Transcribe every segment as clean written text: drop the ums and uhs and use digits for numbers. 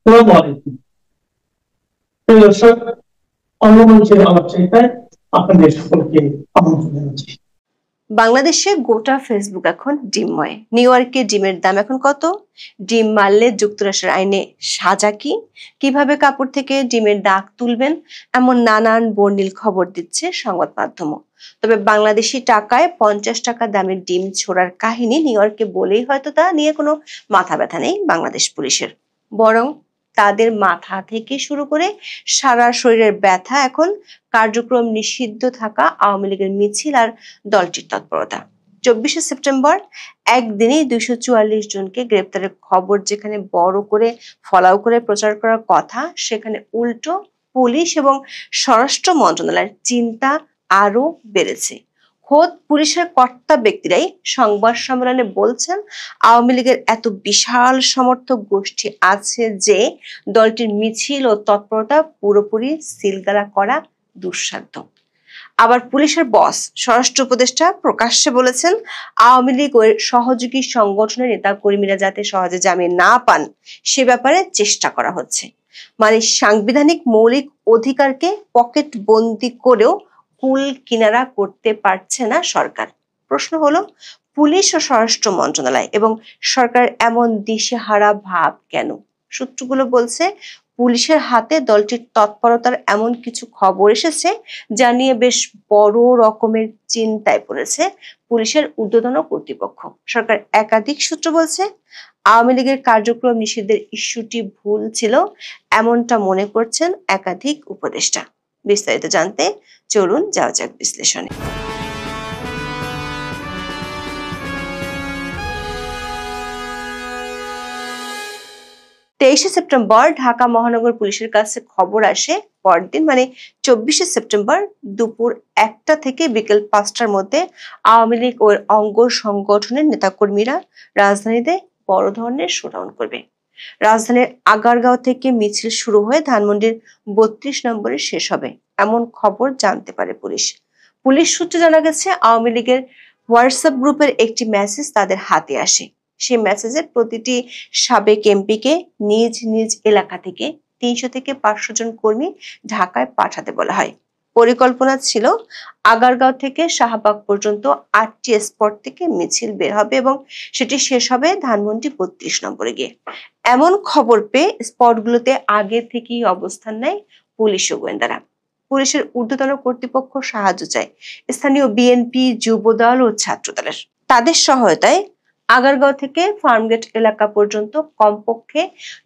আসসালামু আলাইকুম। প্রিয় দর্শক, অন্য মঞ্চের আলোচনায় আপনাদের সকলকে আমন্ত্রণ জানাচ্ছি। বাংলাদেশে গোটা ফেসবুক এখন ডিমময়। নিউ ইয়র্কে ডিমের দাম এখন কত? ডিম মারলে যুক্তরাষ্ট্রের আইনে সাজা কি? কিভাবে কাপড় থেকে ডিমের দাগ তুলবেন? এমন নানান বর্ণিল খবর দিচ্ছে সংবাদ মাধ্যম। তবে বাংলাদেশি টাকায় 50 টাকা দামের ডিম ছোড়ার কাহিনী নিউ ইয়র্কে বলেই হয়তো তা নিয়ে কোনো মাথা ব্যথা নেই বাংলাদেশ পুলিশের। বরং তাদের মাথা থেকে শুরু করে সারা শরীরের ব্যথা এখন কার্যক্রম নিষিদ্ধ থাকা আওয়ামী লীগের মিছিল আর দলটির তৎপরতা। 24শে সেপ্টেম্বর একদিনেই 244 জনকে গ্রেপ্তারের খবর যেখানে বড় করে ফলাও করে প্রচার করার কথা, সেখানে উল্টো পুলিশ এবং স্বরাষ্ট্র মন্ত্রণালয়ের চিন্তা আরো বেড়েছে। খোদ পুলিশের কর্তা ব্যক্তিরাই সংবাদ সম্মেলনে বলছেন আওয়ামী লীগের এত বিশাল সমর্থক গোষ্ঠী আছে যে দলটির মিছিল ও তৎপরতা পুরোপুরি সিলগালা করা দুঃসাধ্য। আবার পুলিশের বস স্বরাষ্ট্র উপদেষ্টা প্রকাশ্যে বলেছেন আওয়ামী লীগ ও সহযোগী সংগঠনের নেতা কর্মীরা যাতে সহজে জামিন না পান সে ব্যাপারে চেষ্টা করা হচ্ছে। মানে সাংবিধানিক মৌলিক অধিকারকে পকেট বন্দি করেও কুল কিনারা করতে পারছে না সরকার। প্রশ্ন হলো, পুলিশ ও স্বরাষ্ট্র মন্ত্রণালয় এবং সরকার এমন দিশেহারা ভাব কেন? সূত্রগুলো বলছে পুলিশের হাতে দলটির তৎপরতার এমন কিছু খবর এসেছে যা নিয়ে বেশ বড় রকমের চিন্তায় পড়েছে পুলিশের ঊর্ধ্বতন কর্তৃপক্ষ। সরকার একাধিক সূত্র বলছে আওয়ামী লীগের কার্যক্রম নিষিদ্ধের ইস্যুটি ভুল ছিল, এমনটা মনে করছেন একাধিক উপদেষ্টা। বিস্তারিত জানতে চলুন যাওয়া যাক বিশ্লেষণে। 23শে সেপ্টেম্বর ঢাকা মহানগর পুলিশের কাছে খবর আসে পরদিন মানে 24শে সেপ্টেম্বর দুপুর 1টা থেকে বিকেল 5টার মধ্যে আওয়ামী লীগ ও অঙ্গ সংগঠনের নেতাকর্মীরা রাজধানীতে বড় ধরনের শোডাউন করবে। রাজধানীর আগারগাঁও থেকে মিছিল শুরু হয়ে ধানমন্ডির 32 নম্বরে শেষ হবে, এমন খবর জানতে পারে পুলিশ। পুলিশ সূত্রে জানা গেছে আওয়ামী লীগের হোয়াটসঅ্যাপ গ্রুপের একটি মেসেজ তাদের হাতে আসে। সেই মেসেজের প্রতিটি সাবেক এমপিকে নিজ নিজ এলাকা থেকে 300 থেকে 500 জন কর্মী ঢাকায় পাঠাতে বলা হয়। পরিকল্পনা ছিল আগারগাঁও থেকে শাহবাগ পর্যন্ত 8টি স্পট থেকে মিছিল বের হবে এবং সেটি শেষ হবে ধানমন্ডি 32 নম্বরে গিয়ে। এমন খবর পেয়ে স্পটগুলোতে আগে থেকেই অবস্থান নেয় পুলিশ ও গোয়েন্দারা। পুলিশের ঊর্ধ্বতন কর্তৃপক্ষ সাহায্য চায় স্থানীয় বিএনপি, যুবদল ও ছাত্রদলের। তাদের সহায়তায় আগারগাঁও থেকে ফার্মগেট এলাকা পর্যন্ত কমপক্ষে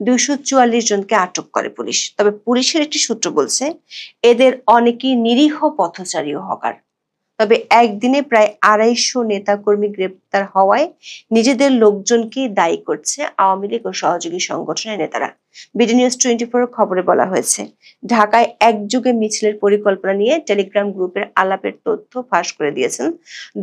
244 জনকে আটক করে পুলিশ। তবে পুলিশের একটি সূত্র বলছে এদের অনেকেই নিরীহ পথচারী ও হকার। তবে একদিনে প্রায় 250 নেতাকর্মী গ্রেপ্তার হওয়ায় নিজেদের লোকজনকেই দায়ী করছে আওয়ামী লীগ ও সহযোগী সংগঠনের নেতারা। বিডি নিউজ 24 খবরে বলা হয়েছে ঢাকায় একযোগে মিছিলের পরিকল্পনা নিয়ে টেলিগ্রাম গ্রুপের আলাপের তথ্য ফাঁস করে দিয়েছেন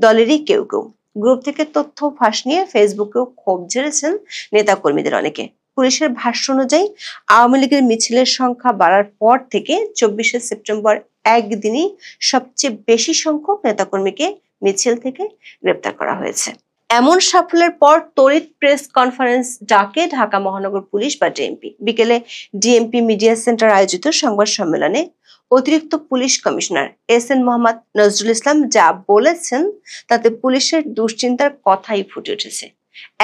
দলেরই কেউ কেউ। গ্রুপ থেকে তথ্য ফাঁস নিয়ে ফেসবুকেও ক্ষোভ ঝেড়েছেন নেতাকর্মীদের অনেকে। পুলিশের ভাষ্য অনুযায়ী আওয়ামী লীগের মিছিলের সংখ্যা বাড়ার পর থেকে 24শে সেপ্টেম্বর একদিনই সবচেয়ে বেশি সংখ্যক নেতাকর্মীকে মিছিল থেকে গ্রেপ্তার করা হয়েছে। এমন সাফল্যের পর তড়িৎ প্রেস কনফারেন্স ডাকে ঢাকা মহানগর পুলিশ বা ডিএমপি। বিকেলে ডিএমপি মিডিয়া সেন্টার আয়োজিত সংবাদ সম্মেলনে অতিরিক্ত police commissioner S N. Mohammad Nazrul Islam যা বলেছেন তাতে পুলিশের দুশ্চিন্তার কথাই ফুটে উঠেছে।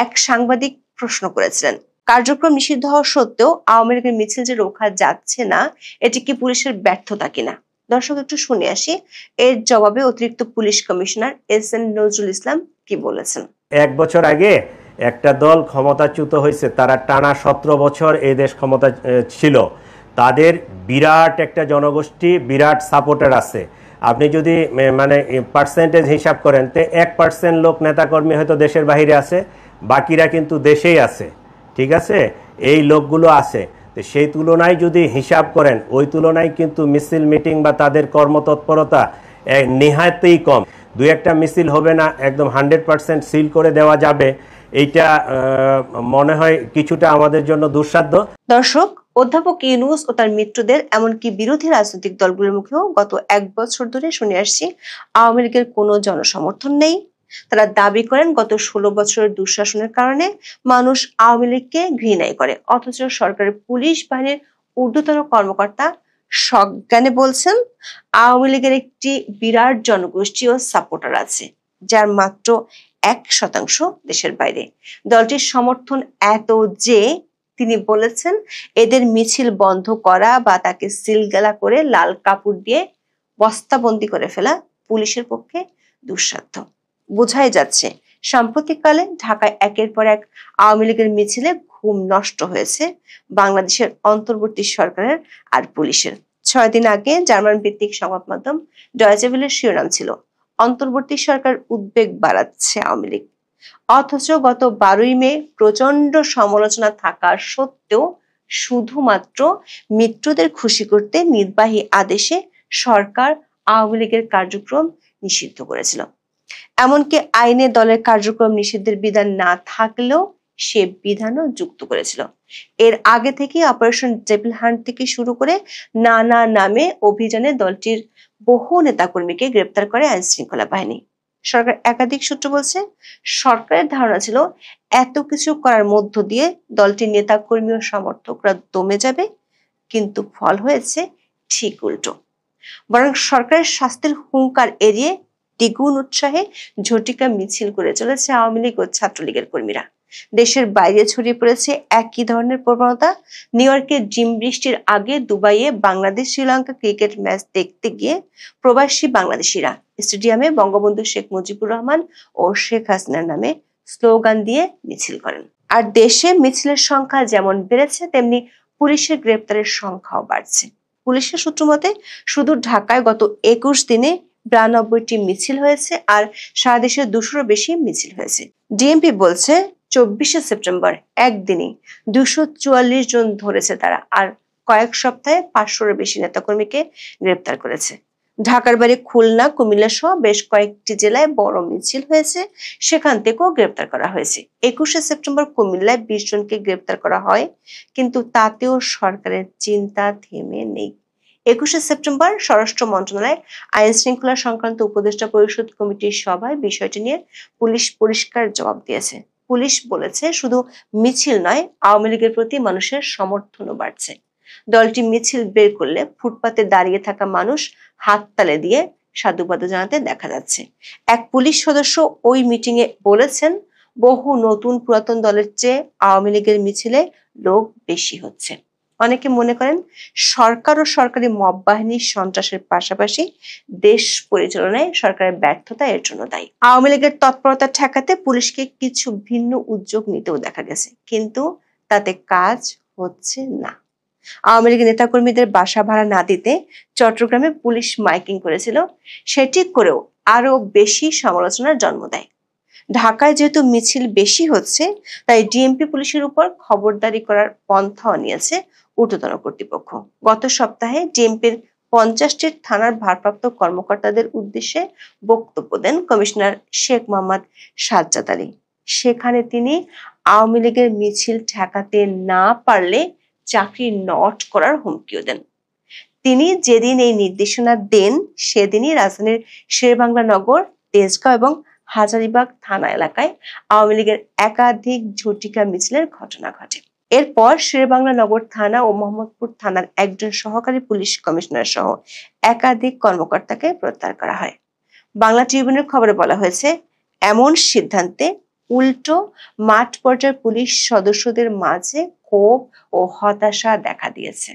এক সাংবাদিক প্রশ্ন করেছিলেন, কার্যক্রম নিষিদ্ধ হওয়া সত্ত্বেও আওয়ামী লীগের মিছিল যে রোখা যাচ্ছে না, এটি কি পুলিশের ব্যর্থতা কিনা? দর্শক একটু শুনে আসি এর জবাবে অতিরিক্ত police commissioner S N. Nazrul Islam কি বলেছেন। 1 বছর আগে একটা দল ক্ষমতাচ্যুত হয়েছে, তারা টানা 17 বছর এই দেশ ক্ষমতা ছিল, তাদের বিরাট একটা জনগোষ্ঠী, বিরাট সাপোর্টার আছে। আপনি যদি মানে পার্সেন্টেজ হিসাব করেন তো 1% লোক নেতাকর্মী হয়তো দেশের বাইরে আছে, বাকিরা কিন্তু দেশেই আছে। ঠিক আছে, এই লোকগুলো আছে। তো সেই তুলনায় যদি হিসাব করেন, ওই তুলনায় কিন্তু মিছিল মিটিং বা তাদের কর্মতৎপরতা নেহাতেই কম। 2-1টা মিছিল হবে না, একদম 100% সিল করে দেওয়া যাবে, এইটা মনে হয় কিছুটা আমাদের জন্য দুঃসাধ্য। দর্শক, অধ্যাপক ইউনূস ও তার মিত্রদের এমনকি বিরোধী রাজনৈতিক দলগুলোর মুখেও গত 1 বছর ধরে শুনে আসছি আওয়ামী লীগের কোনো জনসমর্থন নেই, তারা দাবি করেন গত 16 বছরের দুঃশাসনের কারণে মানুষ আওয়ামী লীগকে ঘৃণাই করে, অথচ সরকারের পুলিশ বাহিনীর ঊর্ধ্বতন কর্মকর্তা সজ্ঞানে বলছেন আওয়ামী লীগের একটি বিরাট জনগোষ্ঠী ও সাপোর্টার আছে, যার মাত্র 1% দেশের বাইরে। দলটির সমর্থন এত যে তিনি বলেছেন এদের মিছিল বন্ধ করা বা তাকে সিলগালা করে লাল কাপড় দিয়ে বস্তাবন্দি করে ফেলা পুলিশের পক্ষে দুঃসাধ্য। বোঝাই যাচ্ছে সাম্প্রতিককালে ঢাকায় একের পর এক আওয়ামী লীগের মিছিলে ঘুম নষ্ট হয়েছে বাংলাদেশের অন্তর্বর্তী সরকারের আর পুলিশের। 6 দিন আগে জার্মান ভিত্তিক সংবাদ মাধ্যম ডয়েচে ভেলের শিরোনাম ছিল অন্তর্বর্তী সরকার উদ্বেগ বাড়াচ্ছে আওয়ামী লীগ। অথচ গত 12ই মে প্রচন্ড সমালোচনা থাকা সত্ত্বেও শুধুমাত্র মিত্রদের খুশি করতে নির্বাহী আদেশে সরকার আওয়ামী লীগের কার্যক্রম নিষিদ্ধ করেছিল। এমনকি আইনে দলের কার্যক্রম নিষিদ্ধের বিধান না থাকলেও সে বিধানও যুক্ত করেছিল। এর আগে থেকে অপারেশন ডেভিল হান্ট থেকে শুরু করে নানা নামে অভিযানে দলটির বহু নেতাকর্মীকে গ্রেপ্তার করে আইন শৃঙ্খলা বাহিনী। সরকার একাধিক সূত্র বলছে সরকারের ধারণা ছিল এত কিছু করার মধ্য দিয়ে দলটির নেতাকর্মী ও সমর্থকরা দমে যাবে, কিন্তু ফল হয়েছে ঠিক উল্টো। বরং সরকারের শাস্তির হুঙ্কার এড়িয়ে দ্বিগুণ উৎসাহে ঝটিকা মিছিল করে চলেছে আওয়ামী লীগ ও ছাত্রলীগের কর্মীরা। দেশের বাইরে ছড়িয়ে পড়েছে একই ধরনের প্রবণতা। নিউ ইয়র্কে জিম বৃষ্টির আগে দুবাইয়ে বাংলাদেশ শ্রীলঙ্কা ক্রিকেট ম্যাচ দেখতে গিয়ে প্রবাসী বাংলাদেশিরা স্টেডিয়ামে বঙ্গবন্ধু শেখ মুজিবুর রহমান ও শেখ হাসিনার নামে স্লোগান দিয়ে মিছিল করেন। আর দেশে মিছিলের সংখ্যা যেমন বেড়েছে তেমনি পুলিশের গ্রেপ্তারের সংখ্যাও বাড়ছে। পুলিশের সূত্র মতে শুধু ঢাকায় গত 21 দিনে 92টি মিছিল হয়েছে আর সারা দেশে 200-র বেশি মিছিল হয়েছে। ডিএমপি বলছে 24শে সেপ্টেম্বর একদিনই 244 জন ধরেছে তারা, আর কয়েক সপ্তাহে 500-র বেশি নেতাকর্মীকে গ্রেপ্তার করেছে। ঢাকার বাইরে খুলনা, কুমিল্লা সহ বেশ কয়েকটি জেলায় বড় মিছিল হয়েছে, সেখান থেকেও গ্রেপ্তার করা হয়েছে। 21শে সেপ্টেম্বর কুমিল্লায় 20 জনকে গ্রেপ্তার করা হয়, কিন্তু তাতেও সরকারের চিন্তা থেমে নেই। 21শে সেপ্টেম্বর স্বরাষ্ট্র মন্ত্রণালয় আইন শৃঙ্খলা সংক্রান্ত উপদেষ্টা পরিষদ কমিটির সভায় বিষয়টি নিয়ে পুলিশ পরিষ্কার জবাব দিয়েছে। পুলিশ বলেছে শুধু মিছিল নয়, আওয়ামী লীগের প্রতি মানুষের সমর্থনও বাড়ছে। দলটি মিছিল বের করলে ফুটপাতে দাঁড়িয়ে থাকা মানুষ হাততালি দিয়ে সাধুবাদ জানাতে দেখা যাচ্ছে। এক পুলিশ সদস্য ওই মিটিং এ বলেছেন বহু নতুন পুরাতন দলের চেয়ে আওয়ামী লীগের মিছিলে লোক বেশি হচ্ছে। অনেকে মনে করেন সরকার ও সরকারি মব বাহিনীর সন্ত্রাসের পাশাপাশি দেশ পরিচালনায় সরকারের ব্যর্থতা এর জন্য দায়ী। আওয়ামী লীগের তৎপরতা ঠেকাতে পুলিশকে কিছু ভিন্ন উদ্যোগ নিতেও দেখা গেছে, কিন্তু তাতে কাজ হচ্ছে না। আওয়ামী লীগের নেতাকর্মীদের বাসা ভাড়া না দিতে চট্টগ্রামে পুলিশ মাইকিং করেছিল, সেটি করেও আরো বেশি সমালোচনার জন্ম দেয়। ঢাকায় যেহেতু মিছিল বেশি হচ্ছে তাই ডিএমপি পুলিশের উপর খবরদারি করার পন্থাও নিয়েছে ঊর্ধ্বতন কর্তৃপক্ষ। গত সপ্তাহে ডিএমপির 50টি থানার ভারপ্রাপ্ত কর্মকর্তাদের উদ্দেশ্যে বক্তব্য দেন কমিশনার শেখ মোহাম্মদ সাজ্জাদ আলী। সেখানে তিনি আওয়ামী লীগের মিছিল ঠেকাতে না পারলে চাকরি নট করার হুমকিও দেন। তিনি যেদিন এই নির্দেশনা দেন সেদিনই রাজধানীর শেরেবাংলা নগর, তেজগাঁও এবং হাজারীবাগ থানা এলাকায় আওয়ামী লীগের একাধিক ঝটিকা মিছিলের ঘটনা ঘটে। এরপর শেরেবাংলা নগর থানা ও মোহাম্মদপুর থানার একজন সহকারী পুলিশ কমিশনার সহ একাধিক কর্মকর্তাকে প্রত্যাহার করা হয়। বাংলা ট্রিবিউনের খবরে বলা হয়েছে এমন সিদ্ধান্তে উল্টো মাঠ পর্যায়ের পুলিশ সদস্যদের মাঝে ক্ষোভ ও হতাশা দেখা দিয়েছে।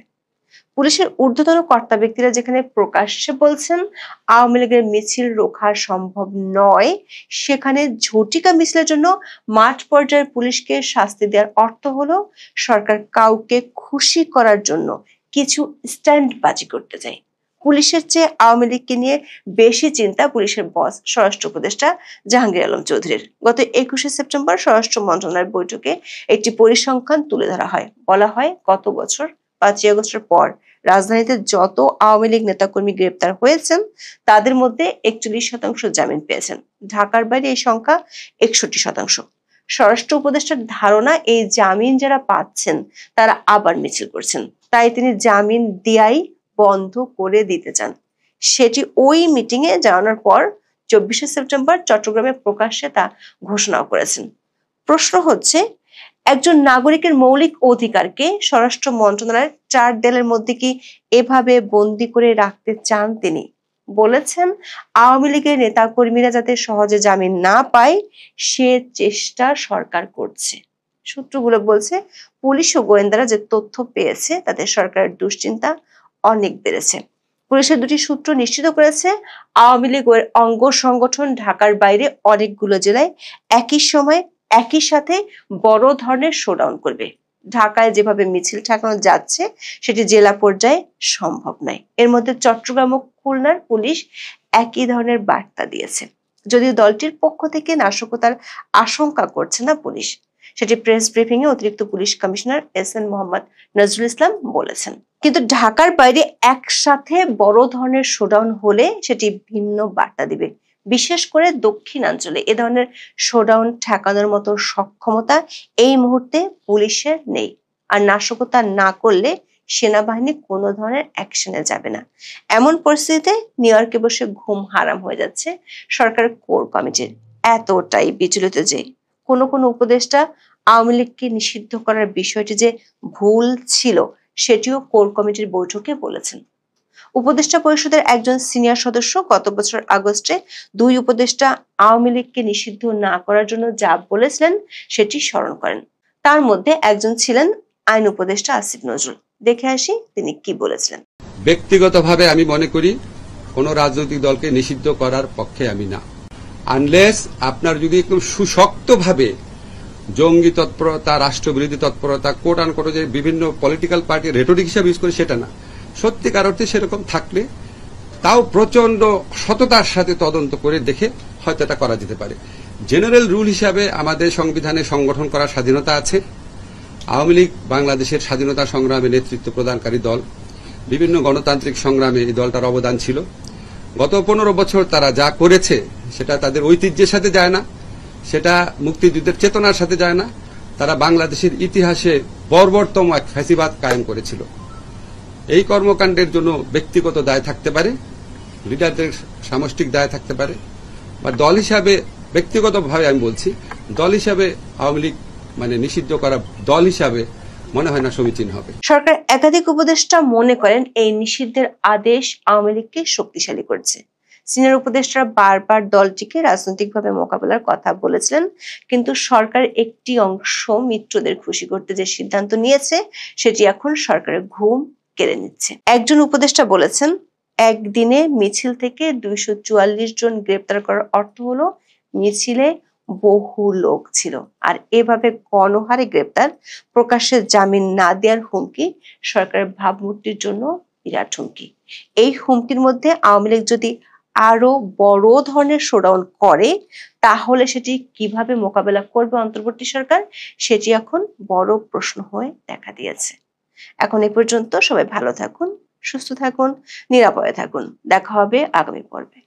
পুলিশের ঊর্ধ্বতন কর্তা ব্যক্তিরা যেখানে প্রকাশ্যে বলছেন আওয়ামী লীগের মিছিল রোখা সম্ভব নয়, সেখানে ঝটিকা মিছিলের জন্য মাঠ পর্যায়ের পুলিশকে শাস্তি দেওয়ার অর্থ হলো সরকার কাউকে খুশি করার জন্য কিছু স্ট্যান্ডবাজি করতে চায়। পুলিশের চেয়ে আওয়ামী লীগকে নিয়ে বেশি চিন্তা পুলিশের বস স্বরাষ্ট্র উপদেষ্টা জাহাঙ্গীর আলম চৌধুরীর। গত 21শে সেপ্টেম্বর স্বরাষ্ট্র মন্ত্রণালয়ের বৈঠকে একটি পরিসংখ্যান তুলে ধরা হয়। বলা হয় গত বছর 5ই আগস্টের পর রাজধানীতে যত আওয়ামী লীগ নেতাকর্মী গ্রেপ্তার হয়েছেন তাদের মধ্যে 41% জামিন পেয়েছেন। ঢাকার বাইরে এই সংখ্যা 61%। স্বরাষ্ট্র উপদেষ্টার ধারণা এই জামিন যারা পাচ্ছেন তারা আবার মিছিল করছেন, তাই তিনি জামিন দেয়াই বন্ধ করে দিতে চান। সেটি ওই মিটিং এ জানানোর পর 24শে সেপ্টেম্বর চট্টগ্রামে প্রকাশ্যে তা ঘোষণা করেছেন। প্রশ্ন হচ্ছে, একজন নাগরিকের মৌলিক অধিকারকে স্বরাষ্ট্র মন্ত্রণালয়ের 4 দেয়ালের মধ্যে কি এভাবে বন্দি করে রাখতে চান তিনি? বলেছেন, আওয়ামী লীগের নেতাকর্মীরা যাতে সহজে জামিন না পায় সে চেষ্টা সরকার করছে। সূত্রগুলো বলছে, পুলিশ ও গোয়েন্দারা যে তথ্য পেয়েছে তাতে সরকারের দুশ্চিন্তা অনেক বেড়েছে। পুলিশের দুটি সূত্র নিশ্চিত করেছে, আওয়ামী লীগ ও অঙ্গ সংগঠন ঢাকার বাইরে অনেকগুলো জেলায় একই সময় একই সাথে বড় ধরনের শোডাউন করবে। ঢাকায় যেভাবে মিছিল ঠেকানো যাচ্ছে সেটি জেলা পর্যায়ে সম্ভব নয়। এর মধ্যে চট্টগ্রাম ও খুলনার পুলিশ একই ধরনের বার্তা দিয়েছে, যদিও দলটির পক্ষ থেকে নাশকতার আশঙ্কা করছে না পুলিশ। সেটি প্রেস ব্রিফিং এ অতিরিক্ত police commissioner S N. Mohammad Nazrul Islam বলেছেন। কিন্তু ঢাকার বাইরে একসাথে বড় ধরনের শোডাউন হলে সেটি ভিন্ন বার্তা দিবে। বিশেষ করে দক্ষিণাঞ্চলে এ ধরনের শোডাউন ঠেকানোর মতো সক্ষমতা এই মুহূর্তে পুলিশের নেই। আর নাশকতা না করলে সেনাবাহিনী কোনো ধরনের অ্যাকশনে যাবে না। এমন পরিস্থিতিতে নিউ ইয়র্কে বসে ঘুম হারাম হয়ে যাচ্ছে সরকারের কোর কমিটির। এতটাই বিচলিত যে কোনো উপদেষ্টা আওয়ামী লীগকে নিষিদ্ধ করার বিষয়টি যে ভুল ছিল সেটিও কোর কমিটির বৈঠকে বলেছেন। উপদেষ্টা পরিষদের একজন সিনিয়র সদস্য গত বছর আগস্টে 2 উপদেষ্টা আওয়ামী লীগকে নিষিদ্ধ না করার জন্য যা বলেছিলেন সেটি স্মরণ করেন। তার মধ্যে একজন ছিলেন আইন উপদেষ্টা আসিফ নজরুল। দেখে আসি তিনি কি বলেছিলেন। ব্যক্তিগতভাবে আমি মনে করি কোন রাজনৈতিক দলকে নিষিদ্ধ করার পক্ষে আমি না, আনলেস আপনার যদি একটু সুশক্তভাবে জঙ্গি তৎপরতা, রাষ্ট্রবিরোধী তৎপরতা, কোট আন কোট যে বিভিন্ন পলিটিক্যাল পার্টি রেটরিক হিসাবে ইউজ করে সেটা না, সত্যিকার অর্থে সেরকম থাকলে তাও প্রচন্ড সততার সাথে তদন্ত করে দেখে হয়তো এটা করা যেতে পারে। জেনারেল রুল হিসাবে আমাদের সংবিধানে সংগঠন করার স্বাধীনতা আছে। আওয়ামী লীগ বাংলাদেশের স্বাধীনতা সংগ্রামে নেতৃত্ব প্রদানকারী দল, বিভিন্ন গণতান্ত্রিক সংগ্রামে এই দলটার অবদান ছিল। গত 15 বছর তারা যা করেছে সেটা তাদের ঐতিহ্যের সাথে যায় না, সেটা মুক্তিযুদ্ধের চেতনার সাথে যায় না। তারা বাংলাদেশের ইতিহাসে বর্বরতম এক ফ্যাসিবাদ কায়েম করেছিল। এই কর্মকাণ্ডের জন্য ব্যক্তিগত দায় থাকতে পারে, লিডারদের সামষ্টিক দায় থাকতে পারে, বা দল হিসাবে ব্যক্তিগতভাবে আমি বলছি, দল হিসাবে আওয়ামী লীগ নিষিদ্ধ করা দল হিসাবে মনে হয় না সমীচীন হবে। সরকার একাধিক উপদেষ্টা মনে করেন এই নিষিদ্ধের আদেশ আওয়ামী লীগকে শক্তিশালী করছে। সিনিয়র উপদেষ্টারা বারবার দলটিকে রাজনৈতিকভাবে মোকাবেলার কথা বলেছিলেন, কিন্তু সরকার একটি অংশ মিত্রদের খুশি করতে যে সিদ্ধান্ত নিয়েছে সেটি এখন সরকারের ঘুম কেড়ে নিচ্ছে। একজন উপদেষ্টা বলেছেন, একদিনে মিছিল থেকে 244 জন গ্রেপ্তার করার অর্থ হলো মিছিলে বহু লোক ছিল। আর এভাবে গণহারে গ্রেপ্তার, প্রকাশ্যে জামিন না দেওয়ার হুমকি সরকারের ভাবমূর্তির জন্য বিরাট হুমকি। এই হুমকির মধ্যে আওয়ামী লীগ যদি আরো বড় ধরনের শোডাউন করে তাহলে সেটি কিভাবে মোকাবেলা করবে অন্তর্বর্তী সরকার, সেটি এখন বড় প্রশ্ন হয়ে দেখা দিয়েছে। এখন এ পর্যন্ত। সবাই ভালো থাকুন, সুস্থ থাকুন, নিরাপদে থাকুন। দেখা হবে আগামী পর্বে।